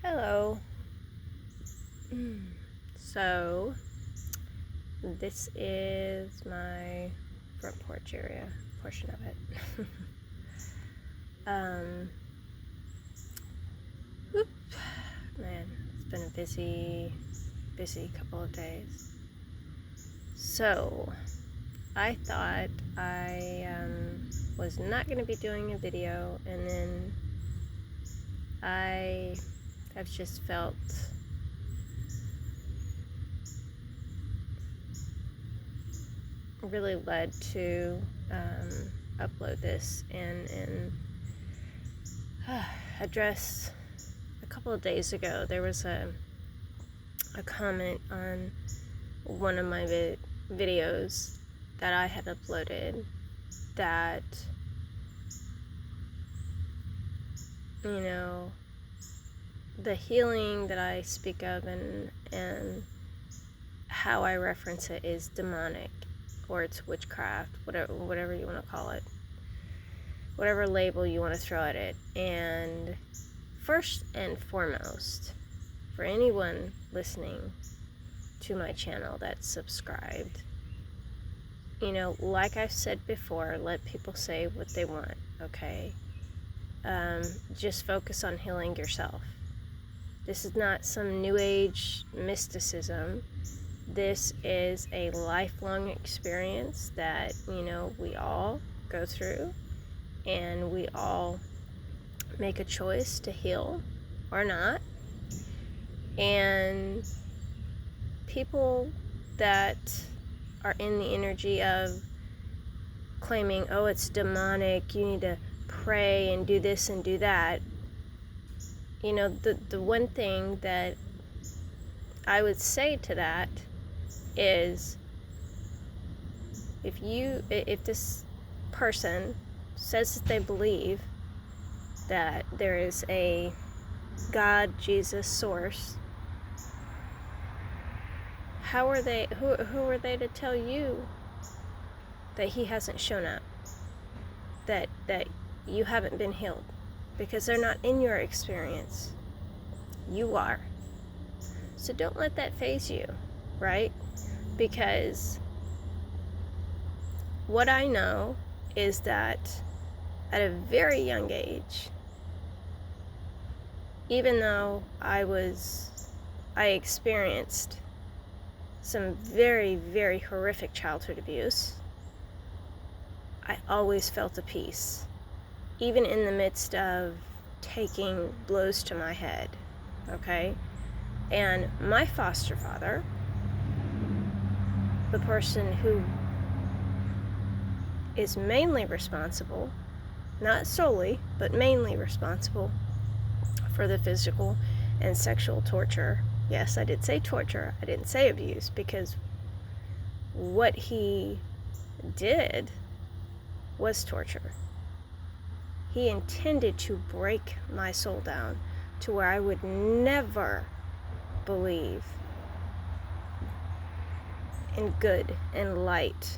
Hello. So, this is my front porch area, portion of it. Whoop. Man, it's been a busy couple of days. So, I thought I was not going to be doing a video, and then I have just felt really led to upload this and address. A couple of days ago there was a comment on one of my videos that I had uploaded that, you know, the healing that I speak of and how I reference it is demonic, or it's witchcraft, whatever you want to call it, whatever label you want to throw at it. And first and foremost, for anyone listening to my channel that's subscribed, you know, like I've said before, let people say what they want, okay? Just focus on healing yourself. This is not some new age mysticism. This is a lifelong experience that, you know, we all go through, and we all make a choice to heal or not. And people that are in the energy of claiming, oh, it's demonic, you need to pray and do this and do that, you know, the one thing that I would say to that is, if this person says that they believe that there is a God, Jesus, source, how are they, who are they to tell you that he hasn't shown up, that you haven't been healed? Because they're not in your experience. You are. So don't let that faze you, right? Because what I know is that at a very young age, even though I experienced some very, very horrific childhood abuse, I always felt a peace, even in the midst of taking blows to my head, okay? And my foster father, the person who is mainly responsible, not solely, but mainly responsible for the physical and sexual torture. Yes, I did say torture, I didn't say abuse, because what he did was torture. He intended to break my soul down to where I would never believe in good and light.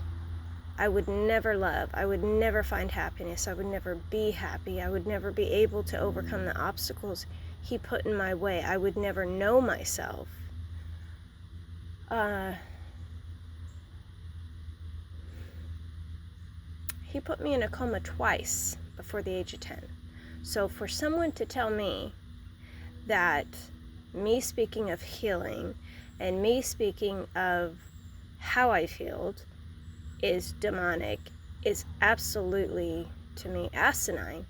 I would never love. I would never find happiness. I would never be happy. I would never be able to overcome the obstacles he put in my way. I would never know myself. He put me in a coma twice before the age of 10. So for someone to tell me that me speaking of healing and me speaking of how I feel is demonic is absolutely, to me, asinine.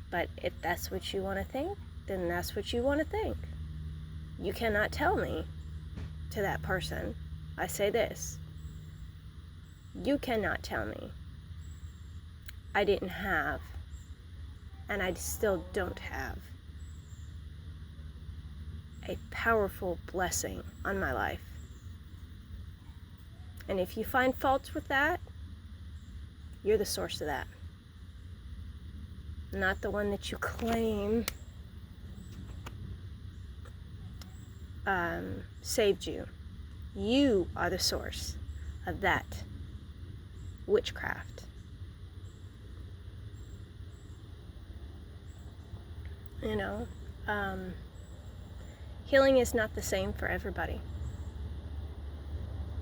But if that's what you want to think, then that's what you want to think. You cannot tell me to that person. I say this. You cannot tell me I didn't have, and I still don't have, a powerful blessing on my life. And if you find faults with that, you're the source of that. Not the one that you claim saved you. You are the source of that witchcraft. You know, Healing is not the same for everybody.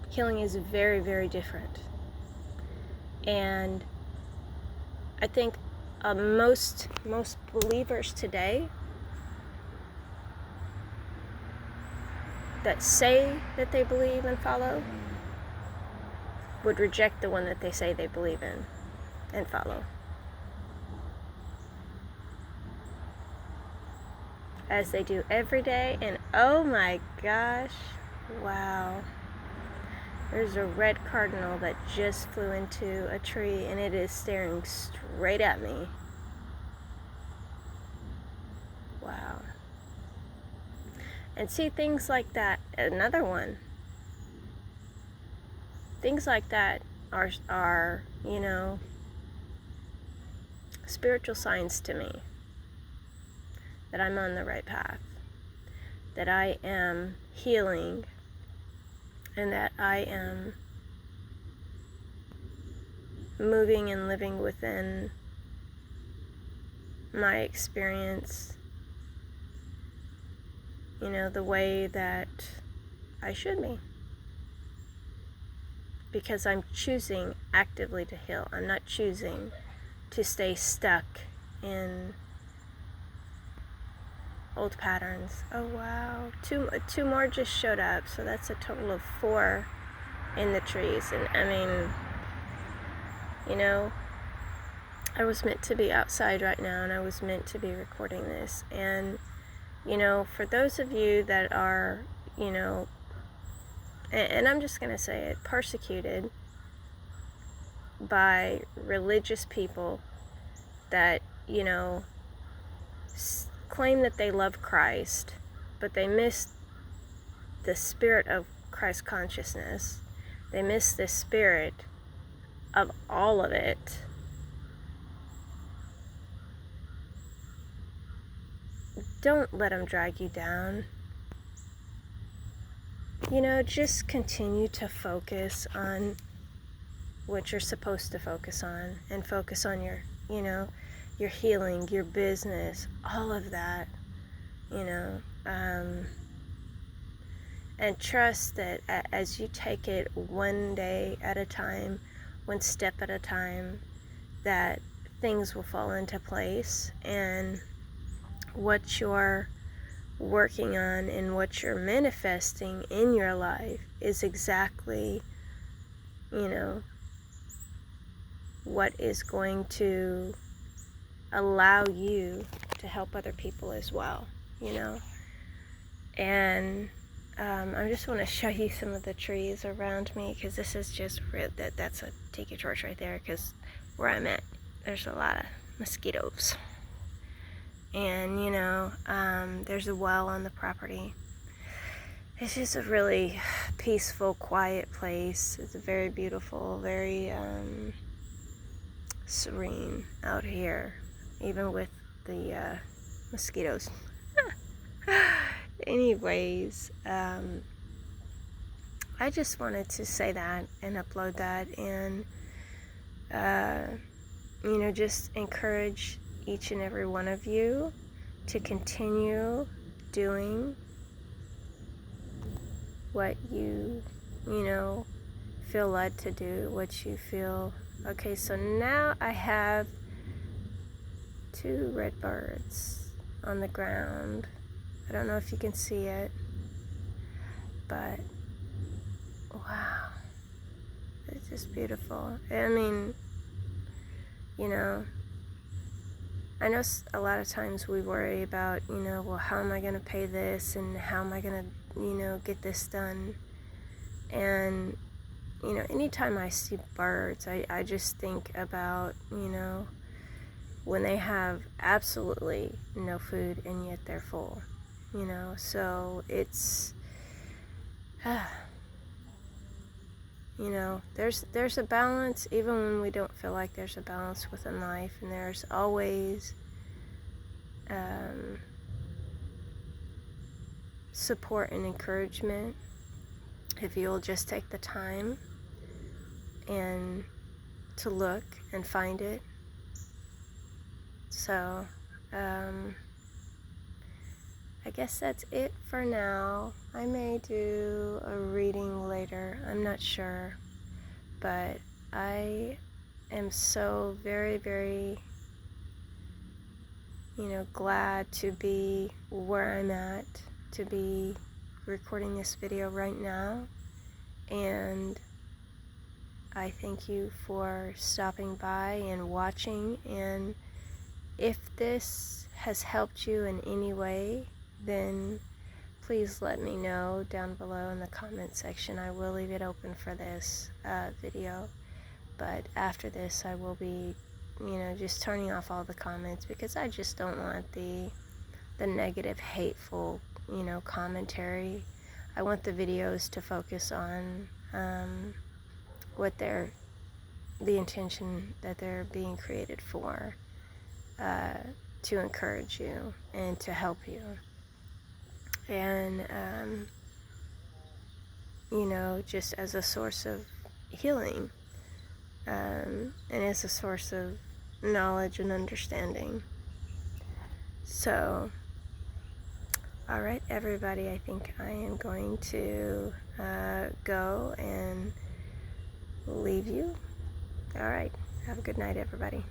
Healing is very, very different. And I think most believers today that say that they believe and follow would reject the one that they say they believe in and follow. As they do every day. And oh my gosh, wow. There's a red cardinal that just flew into a tree and it is staring straight at me. Wow. And see, things like that, another one. Things like that are, you know, spiritual signs to me that I'm on the right path, that I am healing, and that I am moving and living within my experience, you know, the way that I should be. Because I'm choosing actively to heal. I'm not choosing to stay stuck in old patterns. Oh wow, two more just showed up, so that's a total of 4 in the trees. And I mean, you know, I was meant to be outside right now, and I was meant to be recording this. And you know, for those of you that are, you know, and I'm just gonna say it, persecuted by religious people that, you know, claim that they love Christ, but they miss the spirit of Christ consciousness. They miss the spirit of all of it. Don't let them drag you down. You know, just continue to focus on what you're supposed to focus on, and focus on your, you know, your healing, your business, all of that, you know, and trust that as you take it one day at a time, one step at a time, that things will fall into place, and what you're working on and what you're manifesting in your life is exactly, you know, what is going to allow you to help other people as well, you know. And I just want to show you some of the trees around me, because this is just that's a tiki torch right there, because where I'm at, there's a lot of mosquitoes. And you know, there's a well on the property. It's just a really peaceful, quiet place. It's very beautiful, very serene out here, even with the mosquitoes. Anyways, I just wanted to say that and upload that, and you know, just encourage each and every one of you to continue doing what you know, feel led to do, what you feel. Okay, so now I have 2 red birds on the ground. I don't know if you can see it, but wow, it's just beautiful. I mean, you know, I know a lot of times we worry about, you know, well, how am I going to pay this, and how am I going to, you know, get this done? And, you know, anytime I see birds, I just think about, you know, when they have absolutely no food and yet they're full, you know. So it's, you know, there's a balance even when we don't feel like there's a balance within life, and there's always support and encouragement if you'll just take the time and to look and find it. So I I guess that's it for now. I may do a reading later, I'm not sure, but I am so very, very, glad to be where I'm at, to be recording this video right now, and I thank you for stopping by and watching. And if this has helped you in any way, then please let me know down below in the comment section. I will leave it open for this video, but after this I will be just turning off all the comments, because I just don't want the negative, hateful commentary. I want the videos to focus on what the intention that they're being created for, to encourage you and to help you, and just as a source of healing, and as a source of knowledge and understanding. So, alright everybody, I think I am going to go and leave you. Alright, have a good night everybody.